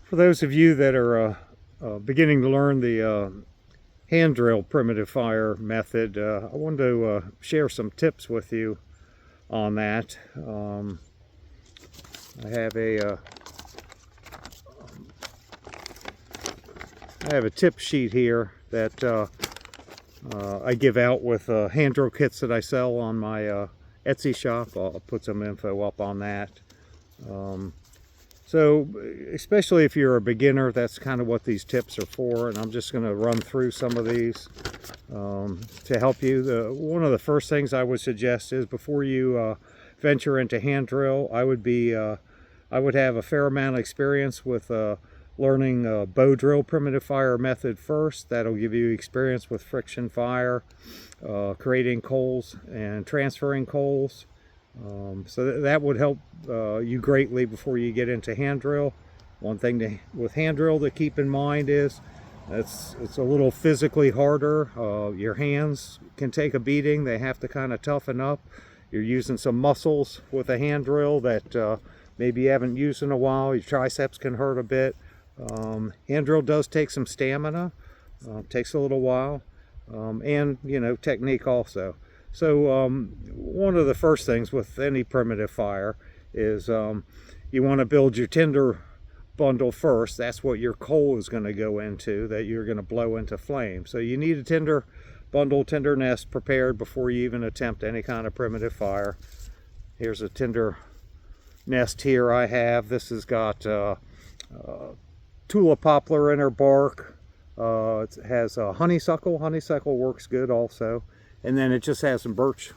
For those of you that are beginning to learn the hand drill primitive fire method, I wanted to share some tips with you on that. I have a tip sheet here that I give out with hand drill kits that I sell on my Etsy shop. I'll put some info up on that. So especially if you're a beginner, that's kind of what these tips are for, and I'm just going to run through some of these to help you. One of the first things I would suggest is before you venture into hand drill, I would have a fair amount of experience with learning bow drill primitive fire method first. That'll give you experience with friction fire, creating coals and transferring coals. So that would help you greatly before you get into hand drill. One thing with hand drill to keep in mind is it's a little physically harder. Your hands can take a beating. They have to kind of toughen up. You're using some muscles with a hand drill that maybe you haven't used in a while. Your triceps can hurt a bit. Hand drill does take some stamina. Takes a little while, and technique also. So one of the first things with any primitive fire is you want to build your tinder bundle first. That's what your coal is going to go into, that you're going to blow into flame. So you need a tinder bundle, tinder nest prepared before you even attempt any kind of primitive fire. Here's a tinder nest here I have. This has got tulip poplar inner bark. It has honeysuckle. Honeysuckle works good also. And then it just has some birch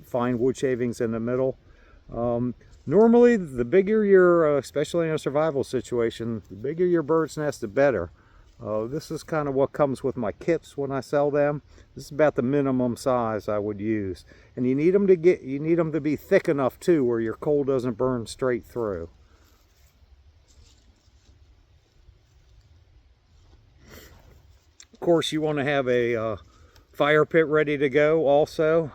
fine wood shavings in the middle. Normally, the bigger your, especially in a survival situation, the bigger your bird's nest, the better. This is kind of what comes with my kits when I sell them. This is about the minimum size I would use. And you need them to be thick enough too, where your coal doesn't burn straight through. Of course, you want to have a fire pit ready to go also,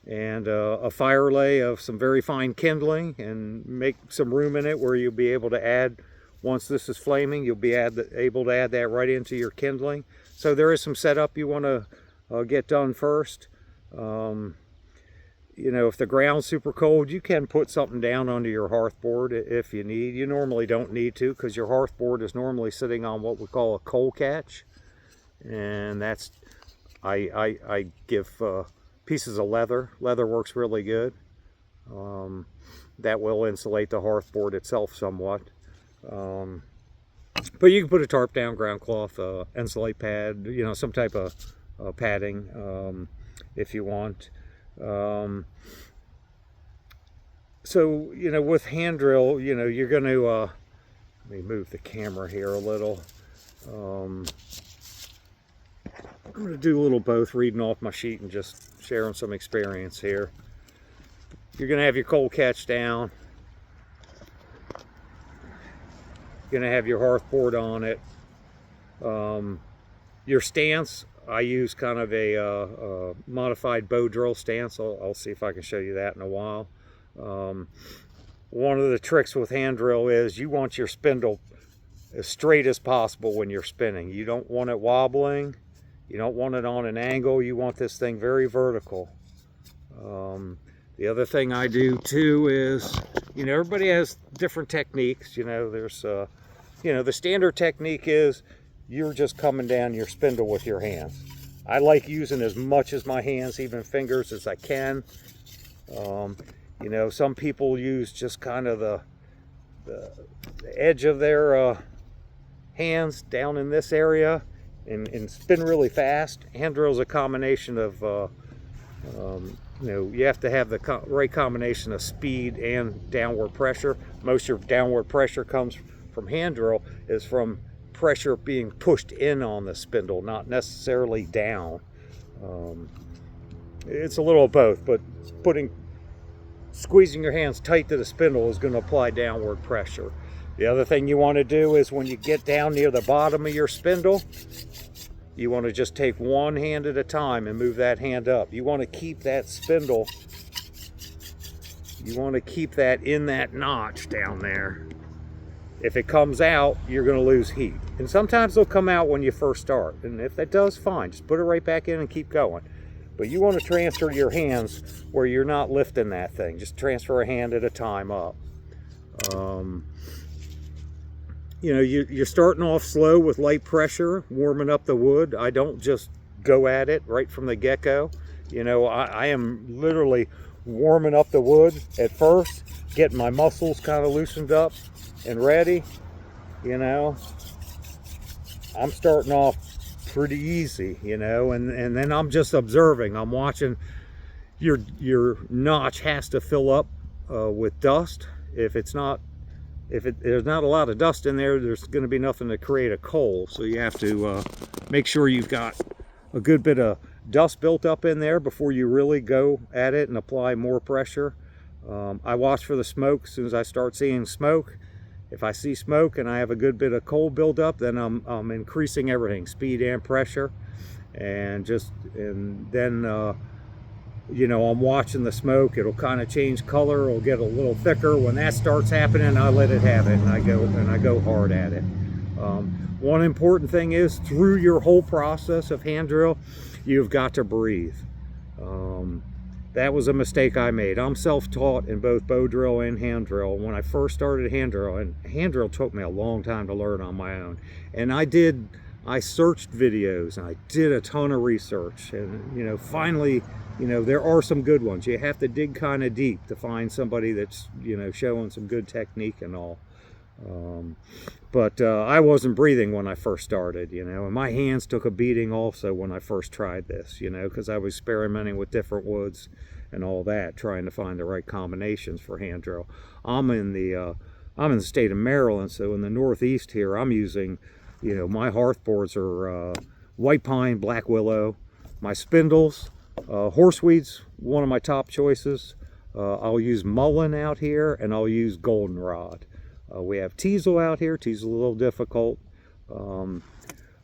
and a fire lay of some very fine kindling, and make some room in it where you'll be able to add, once this is flaming, you'll be able to add that right into your kindling. So there is some setup you want to get done first. If the ground's super cold, you can put something down under your hearth board if you need. You normally don't need to, because your hearth board is normally sitting on what we call a coal catch. And that's, I give pieces of leather. Leather works really good. That will insulate the hearth board itself somewhat. But you can put a tarp down, ground cloth, insulate pad, some type of padding if you want. So, with hand drill, you're going to, let me move the camera here a little. I'm going to do a little both, reading off my sheet and just sharing some experience here. You're going to have your coal catch down. You're going to have your hearth board on it. Your stance, I use kind of a modified bow drill stance. I'll see if I can show you that in a while. One of the tricks with hand drill is you want your spindle as straight as possible when you're spinning. You don't want it wobbling. You don't want it on an angle. You want this thing very vertical. The other thing I do too is, everybody has different techniques. There's, the standard technique is you're just coming down your spindle with your hands. I like using as much as my hands, even fingers, as I can. Some people use just kind of the edge of their hands down in this area and spin really fast. Hand drill is a combination of, you have to have the right combination of speed and downward pressure. Most of your downward pressure comes from hand drill is from pressure being pushed in on the spindle, not necessarily down. It's a little of both, but squeezing your hands tight to the spindle is going to apply downward pressure. The other thing you want to do is when you get down near the bottom of your spindle, you want to just take one hand at a time and move that hand up. You want to keep that spindle, you want to keep that in that notch down there. If it comes out, you're going to lose heat. And sometimes they'll come out when you first start. And if that does, fine. Just put it right back in and keep going. But you want to transfer your hands where you're not lifting that thing. Just transfer a hand at a time up. You know, you're starting off slow with light pressure, warming up the wood. I don't just go at it right from the get-go. You know, I am literally warming up the wood at first, getting my muscles kind of loosened up and ready. You know, I'm starting off pretty easy, you know, and then I'm just observing. I'm watching. Your notch has to fill up with dust. If there's not a lot of dust in there, there's going to be nothing to create a coal. So you have to make sure you've got a good bit of dust built up in there before you really go at it and apply more pressure. I watch for the smoke. As soon as I start seeing smoke, if I see smoke and I have a good bit of coal build up, then I'm increasing everything, speed and pressure, and then you know, I'm watching the smoke. It'll kind of change color. It'll get a little thicker. When that starts happening, I let it have it, and I go hard at it. One important thing is, through your whole process of hand drill, you've got to breathe. That was a mistake I made. I'm self-taught in both bow drill and hand drill. When I first started hand drill, and hand drill took me a long time to learn on my own, and I searched videos and I did a ton of research, and you know, finally, you know, there are some good ones. You have to dig kind of deep to find somebody that's, you know, showing some good technique and all. But I wasn't breathing when I first started, you know, and my hands took a beating also when I first tried this, you know, because I was experimenting with different woods and all that, trying to find the right combinations for hand drill. I'm in the state of Maryland, so in the Northeast here, I'm using, you know, my hearth boards are white pine, black willow. My spindles, horseweed's one of my top choices. I'll use mullein out here, and I'll use goldenrod. We have teasel out here. Teasel's a little difficult.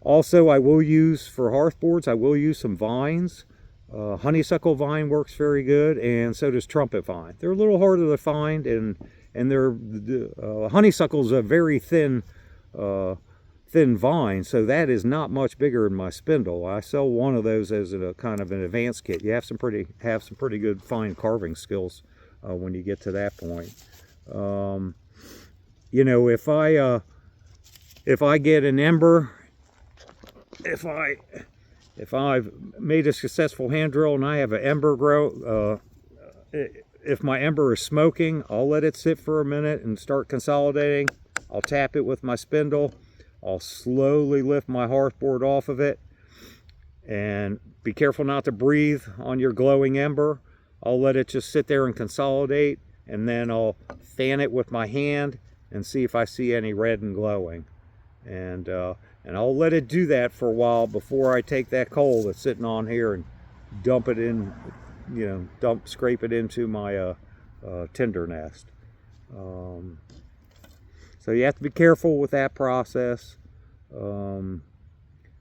Also, I will use, for hearth boards, I will use some vines. Honeysuckle vine works very good, and so does trumpet vine. They're a little harder to find, and honeysuckle's a very thin vine, so that is not much bigger than my spindle. I sell one of those as a kind of an advanced kit. You have some pretty good fine carving skills when you get to that point. You know, if I get an ember, if I've made a successful hand drill and I have an ember grow, if my ember is smoking, I'll let it sit for a minute and start consolidating. I'll tap it with my spindle. I'll slowly lift my hearth board off of it, and be careful not to breathe on your glowing ember. I'll let it just sit there and consolidate, and then I'll fan it with my hand and see if I see any red and glowing. And I'll let it do that for a while before I take that coal that's sitting on here and dump it in, you know, scrape it into my tinder nest. So you have to be careful with that process. And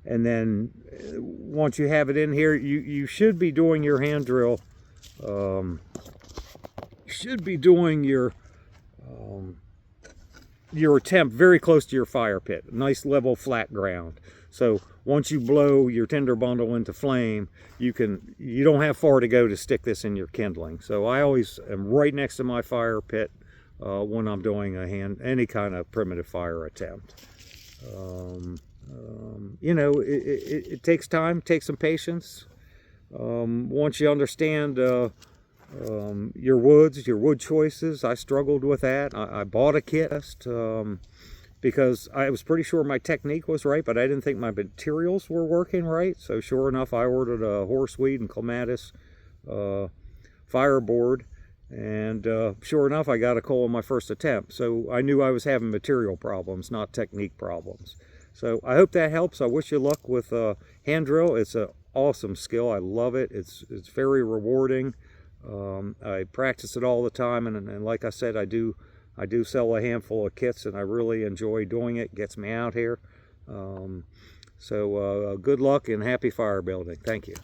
then once you have it in here, you should be doing your hand drill. You should be doing your attempt very close to your fire pit, nice level flat ground. So once you blow your tinder bundle into flame, you don't have far to go to stick this in your kindling. So I always am right next to my fire pit when I'm doing any kind of primitive fire attempt. You know, it takes time, takes some patience. Once you understand your wood choices, I struggled with that. I bought a kit because I was pretty sure my technique was right, but I didn't think my materials were working right. So sure enough, I ordered a horseweed and clematis fireboard. And sure enough, I got a coal in my first attempt. So I knew I was having material problems, not technique problems. So I hope that helps. I wish you luck with hand drill. It's an awesome skill. I love it. It's very rewarding. I practice it all the time, and like I said, I do sell a handful of kits, and I really enjoy doing it. It gets me out here. So good luck and happy fire building. Thank you.